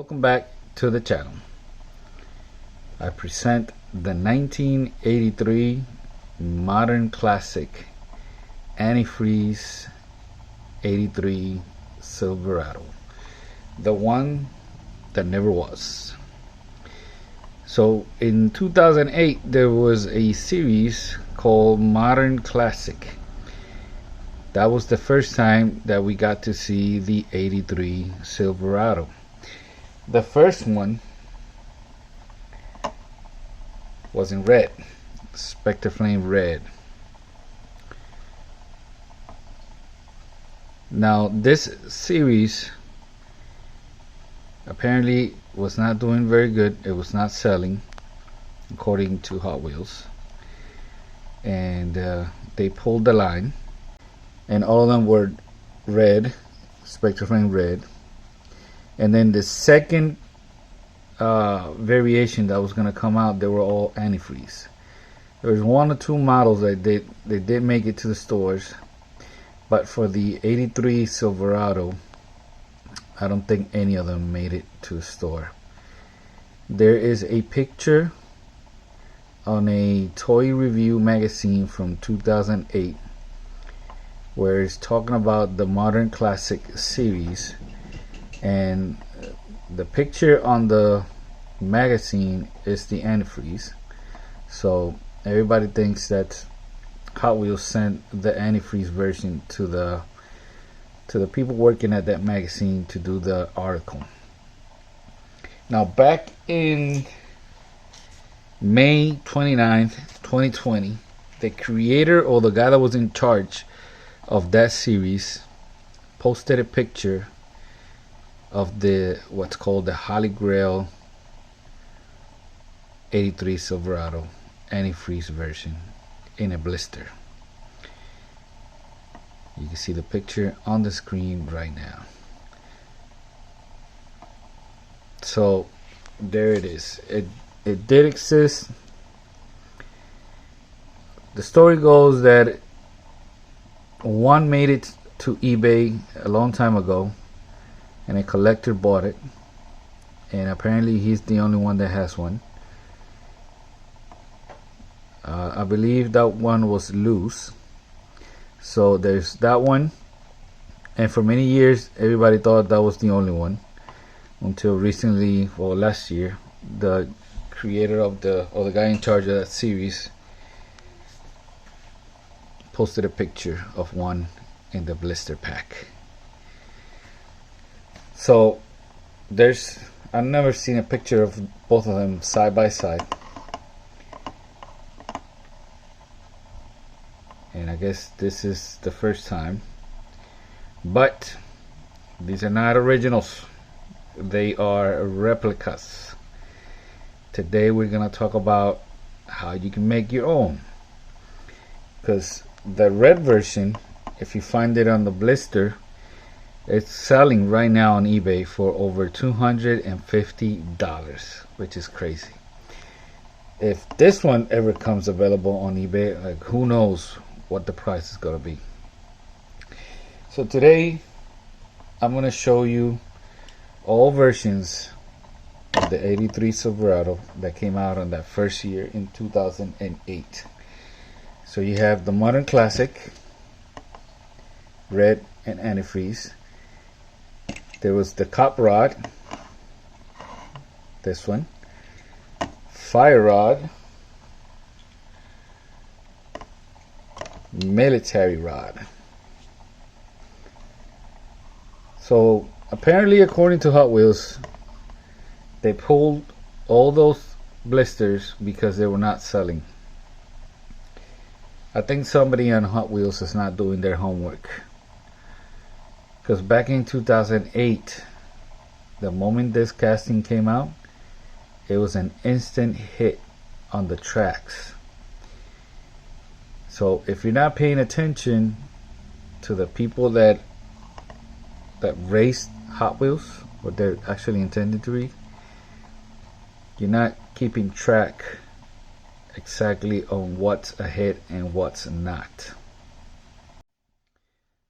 Welcome back to the channel. I present the 1983 modern classic Antifreeze 83 Silverado, the one that never was. So in 2008 there was a series called Modern Classic. That was the first time that we got to see the 83 Silverado. The first one was in red, Spectre Flame red. Now this series apparently was not doing very good. It was not selling according to Hot Wheels, and they pulled the line, and all of them were red, Spectre Flame red. And then the second variation that was going to come out, they were all antifreeze. There was one or two models that they did make it to the stores, but for the 83 Silverado, I don't think any of them made it to the store. There is a picture on a toy review magazine from 2008 where it's talking about the Modern Classic series, and the picture on the magazine is the antifreeze. So everybody thinks that Hot Wheels sent the antifreeze version to the people working at that magazine to do the article. Now back in May 29th 2020, the creator, or the guy that was in charge of that series, posted a picture of the what's called the Holy Grail 83 Silverado antifreeze version in a blister. You can see the picture on the screen right now. So there it is. It did exist. The story goes that one made it to eBay a long time ago, and a collector bought it, and apparently he's the only one that has one. I believe that one was loose. So there's that one, and for many years everybody thought that was the only one, until recently, well, last year, the creator of the guy in charge of that series posted a picture of one in the blister pack. So I've never seen a picture of both of them side by side, and I guess this is the first time. But these are not originals, they are replicas. Today we're gonna talk about how you can make your own, because the red version, if you find it on the blister, it's selling right now on eBay for over $250, which is crazy. If this one ever comes available on eBay, like, who knows what the price is gonna be. So today I'm gonna show you all versions of the 83 Silverado that came out on that first year in 2008. So you have the Modern Classic red and antifreeze. There was the Cop Rod, this one, Fire Rod, Military Rod. So apparently, according to Hot Wheels, they pulled all those blisters because they were not selling. I think somebody on Hot Wheels is not doing their homework, because back in 2008, the moment this casting came out, it was an instant hit on the tracks. So if you're not paying attention to the people that raced Hot Wheels, what they're actually intended to read, you're not keeping track exactly on what's a hit and what's not.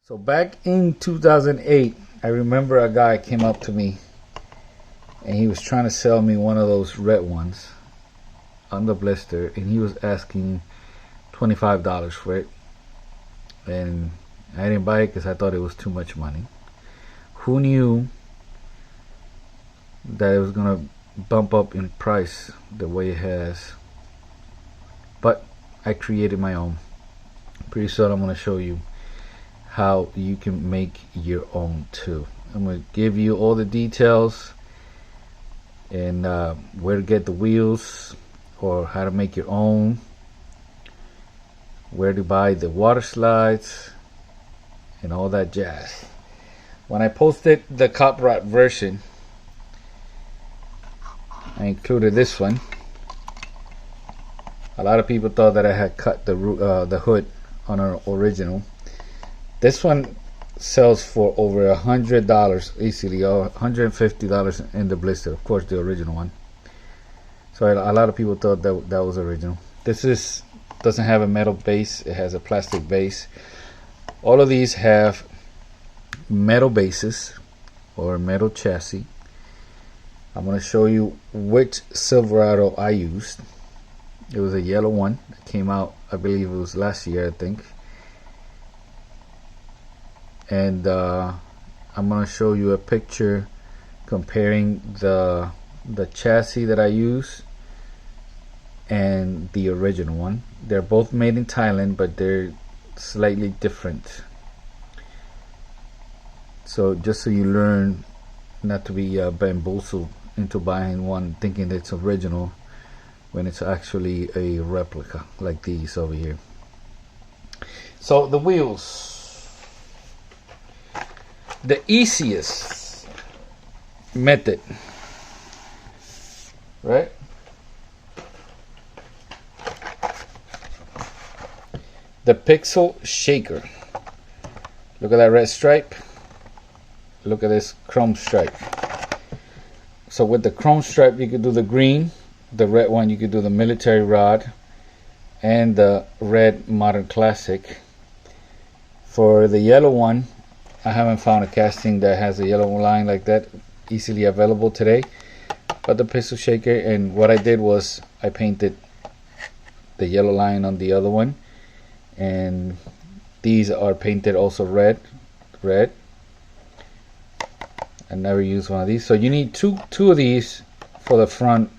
So back in 2008, I remember a guy came up to me and he was trying to sell me one of those red ones on the blister, and he was asking $25 for it, and I didn't buy it because I thought it was too much money. Who knew that it was gonna bump up in price the way it has? But I created my own. Pretty soon I'm gonna show you how you can make your own too. I'm gonna give you all the details and where to get the wheels, or how to make your own, where to buy the water slides, and all that jazz. When I posted the cop rod version, I included this one. A lot of people thought that I had cut the hood on an original. This one sells for over $100 easily, or $150 in the blister. Of course, the original one. So a lot of people thought that was original. This doesn't have a metal base. It has a plastic base. All of these have metal bases or metal chassis. I'm going to show you which Silverado I used. It was a yellow one that came out, I believe it was last year, I think. And I'm going to show you a picture comparing the chassis that I use and the original one. They're both made in Thailand, but they're slightly different. So just so you learn not to be bamboozled into buying one thinking it's original when it's actually a replica, like these over here. So the wheels, the easiest method, right? The pixel shaker. Look at that red stripe. Look at this chrome stripe. So with the chrome stripe you could do the green, the red one you could do the military rod, and the red modern classic. For the yellow one, I haven't found a casting that has a yellow line like that easily available today, but the pixel shaker, and what I did was I painted the yellow line on the other one, and these are painted also red. I never used one of these, so you need two of these for the front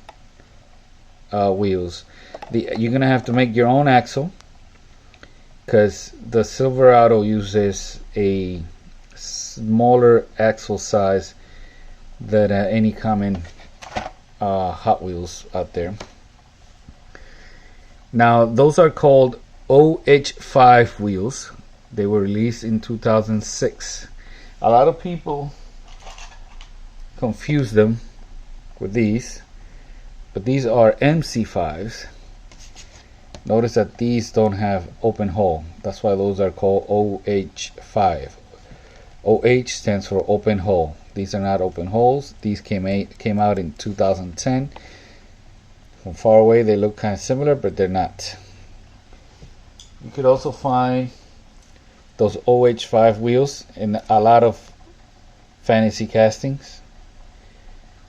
wheels. You're gonna have to make your own axle, because the Silverado uses a smaller axle size than any common Hot Wheels out there. Now those are called OH5 wheels. They were released in 2006. A lot of people confuse them with these, but these are MC5s. Notice that these don't have open hole. That's why those are called OH5. OH stands for open hole. These are not open holes. These came out in 2010. From far away they look kind of similar, but they're not. You could also find those OH5 wheels in a lot of fantasy castings,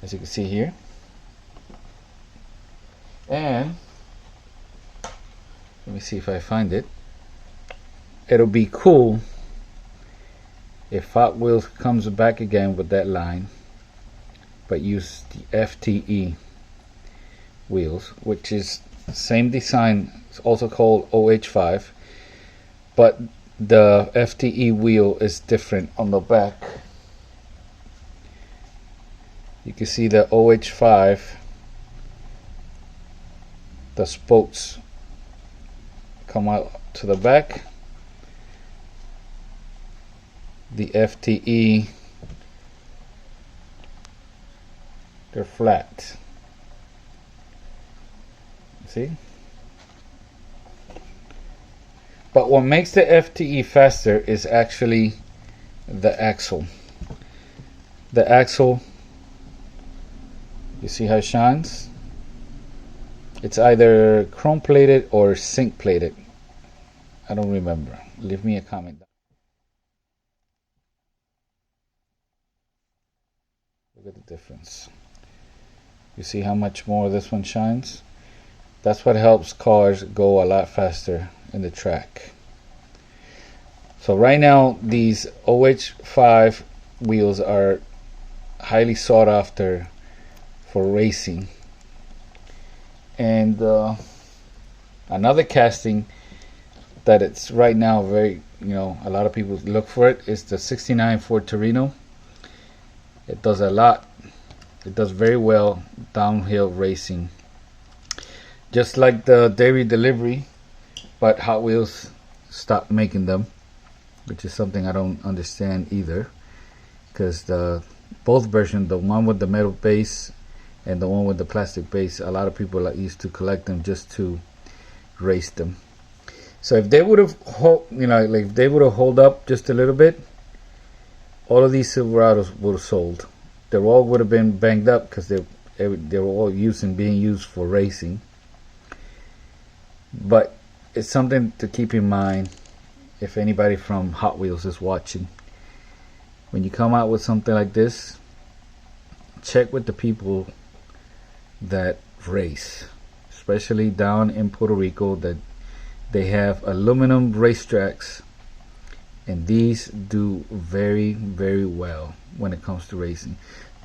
as you can see here. And let me see if I find it. It'll be cool if Hot Wheels comes back again with that line, but use the FTE wheels, which is the same design. It's also called OH5, but the FTE wheel is different on the back. You can see the OH5, the spokes come out to the back. The FTE, they're flat. See? But what makes the FTE faster is actually the axle. The axle, you see how it shines? It's either chrome plated or zinc plated. I don't remember. Leave me a comment. Look at the difference. You see how much more this one shines? That's what helps cars go a lot faster in the track. So right now these OH5 wheels are highly sought after for racing. And another casting that it's right now very, a lot of people look for it is the 69 Ford Torino. It does a lot. It does very well downhill racing. Just like the dairy delivery, but Hot Wheels stopped making them, which is something I don't understand either. Because both versions, the one with the metal base and the one with the plastic base, a lot of people used to collect them just to race them. So if they would have, if they would have held up just a little bit, all of these Silverados would have sold. They all would have been banged up because they were all being used for racing. But it's something to keep in mind if anybody from Hot Wheels is watching. When you come out with something like this, check with the people that race, especially down in Puerto Rico, that they have aluminum racetracks, and these do very, very well when it comes to racing,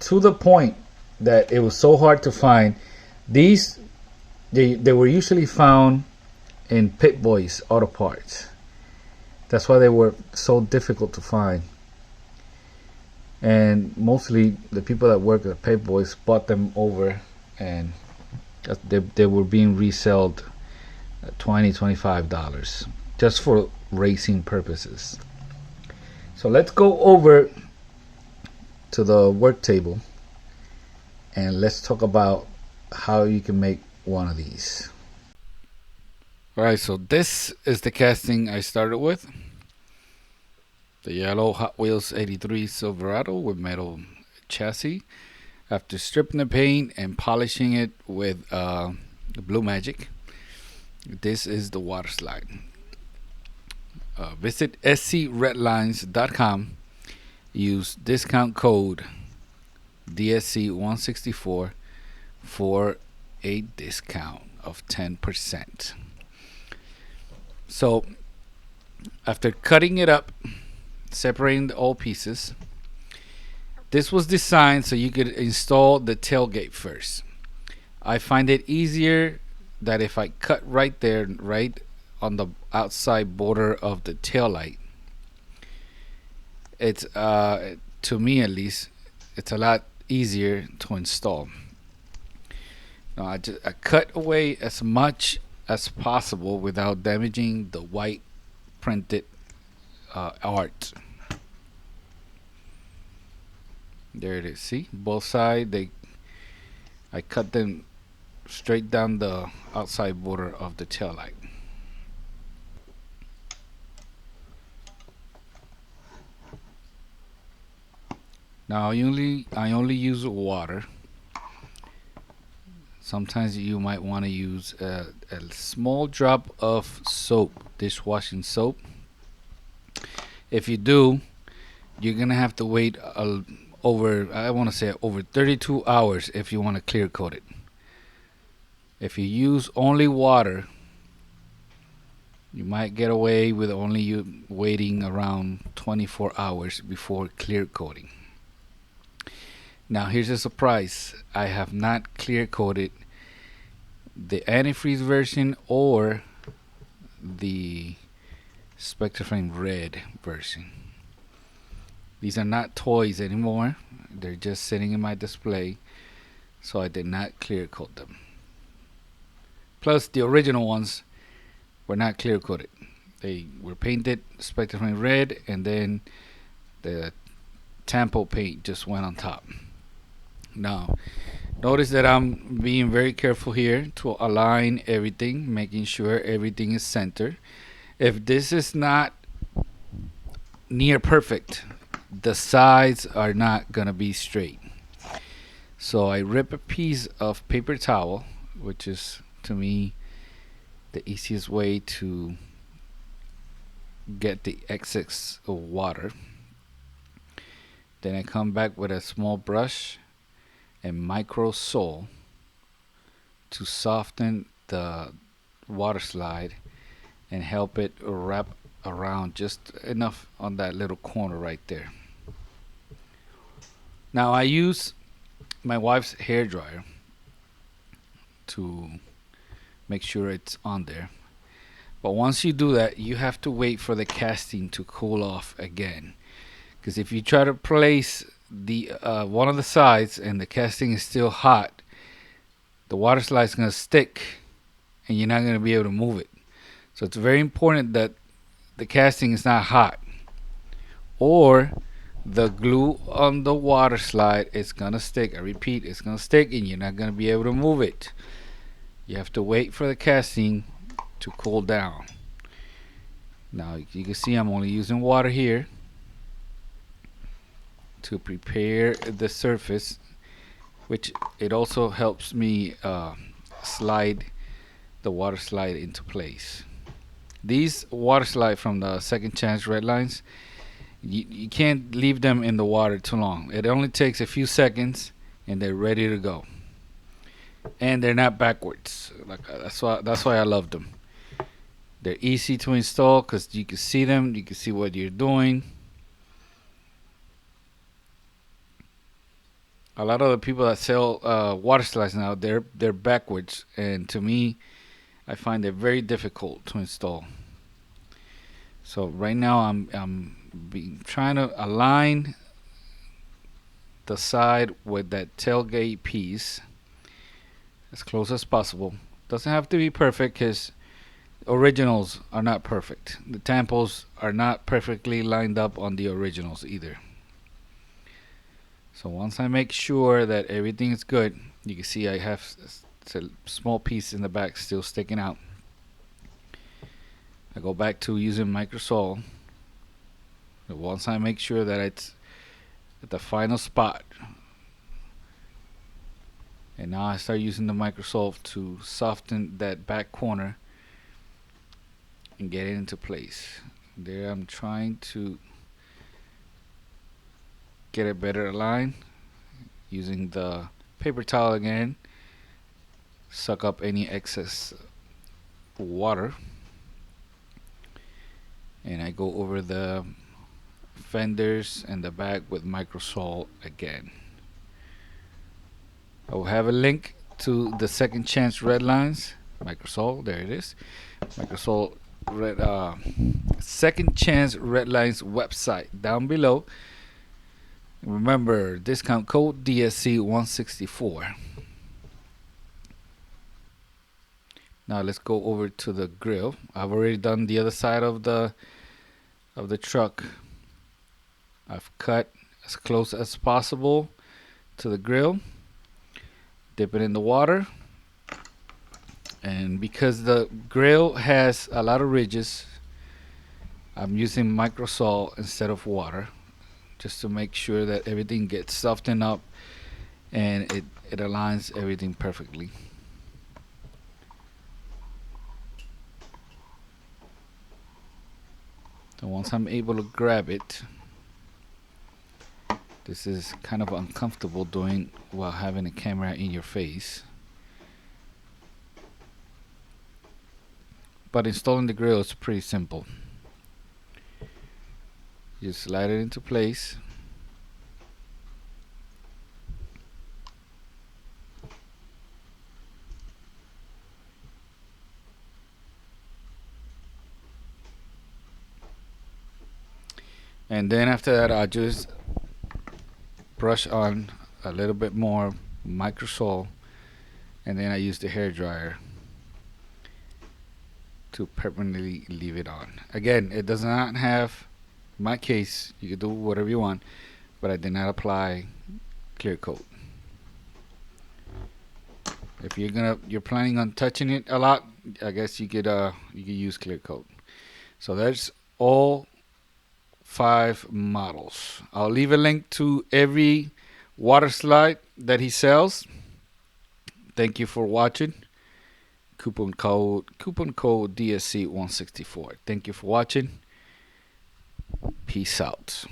to the point that it was so hard to find. These they were usually found in Pit Boys auto parts. That's why they were so difficult to find. And mostly the people that work at Pit Boys bought them over, and they were being resold at $20-$25 just for racing purposes. So let's go over to the work table and let's talk about how you can make one of these. Alright, so this is the casting I started with. The yellow Hot Wheels 83 Silverado with metal chassis. After stripping the paint and polishing it with the Blue Magic, this is the water slide. Visit scredlines.com. Use discount code DSC164 for a discount of 10%. So after cutting it up, separating all pieces, this was designed so you could install the tailgate first. I find it easier that if I cut right there, right on the outside border of the tail light, it's to me at least, it's a lot easier to install. Now I cut away as much as possible without damaging the white printed art. There it is. See, both sides, I cut them straight down the outside border of the tail light. Now I only use water. Sometimes you might want to use a small drop of soap, dishwashing soap. If you do, you're gonna have to wait over 32 hours if you want to clear coat it. If you use only water, you might get away with only you waiting around 24 hours before clear coating. Now here's a surprise. I have not clear coated the Antifreeze version or the Spectraframe Red version. These are not toys anymore. They're just sitting in my display, so I did not clear coat them. Plus the original ones were not clear coated. They were painted Spectraframe Red, and then the Tampo paint just went on top. Now notice that I'm being very careful here to align everything, making sure everything is centered. If this is not near perfect, the sides are not gonna be straight. So I rip a piece of paper towel, which is to me the easiest way to get the excess of water. Then I come back with a small brush and micro sole to soften the water slide and help it wrap around just enough on that little corner right there. Now I use my wife's hair dryer to make sure it's on there. But once you do that, you have to wait for the casting to cool off again. Because if you try to place the one of the sides and the casting is still hot, the water slide is going to stick and you're not going to be able to move it. So it's very important that the casting is not hot, or the glue on the water slide is going to stick. I repeat, it's going to stick and you're not going to be able to move it. You have to wait for the casting to cool down. Now you can see I'm only using water here to prepare the surface, which it also helps me slide the water slide into place. These water slide from the Second Chance red lines, you can't leave them in the water too long. It only takes a few seconds and they're ready to go. And they're not backwards. That's why I love them. They're easy to install because you can see them, you can see what you're doing. A lot of the people that sell water slides now, they're backwards, and to me, I find it very difficult to install. So right now I'm trying to align the side with that tailgate piece as close as possible. Doesn't have to be perfect because originals are not perfect. The tampos are not perfectly lined up on the originals either. So once I make sure that everything is good, you can see I have a small piece in the back still sticking out. I go back to using Microsol. Once I make sure that it's at the final spot, and now I start using the Microsol to soften that back corner and get it into place. There I'm trying to get it better aligned using the paper towel again, suck up any excess water, and I go over the fenders and the back with Microsol again. I will have a link to the Second Chance red lines, Microsol, there it is, Microsol red, Second Chance red lines website down below. Remember, discount code DSC164. Now let's go over to the grill. I've already done the other side of the truck. I've cut as close as possible to the grill. Dip it in the water. And because the grill has a lot of ridges, I'm using Microsol instead of water, just to make sure that everything gets softened up and it aligns everything perfectly. So once I'm able to grab it, this is kind of uncomfortable doing while having a camera in your face. But installing the grill is pretty simple. You slide it into place. And then after that, I just brush on a little bit more Microsol, and then I use the hair dryer to permanently leave it on. Again, it does not have, in my case, you can do whatever you want, but I did not apply clear coat. If you're planning on touching it a lot, I guess you could use clear coat. So that's all 5 models. I'll leave a link to every water slide that he sells. Thank you for watching. Coupon code DSC164. Thank you for watching. Peace out.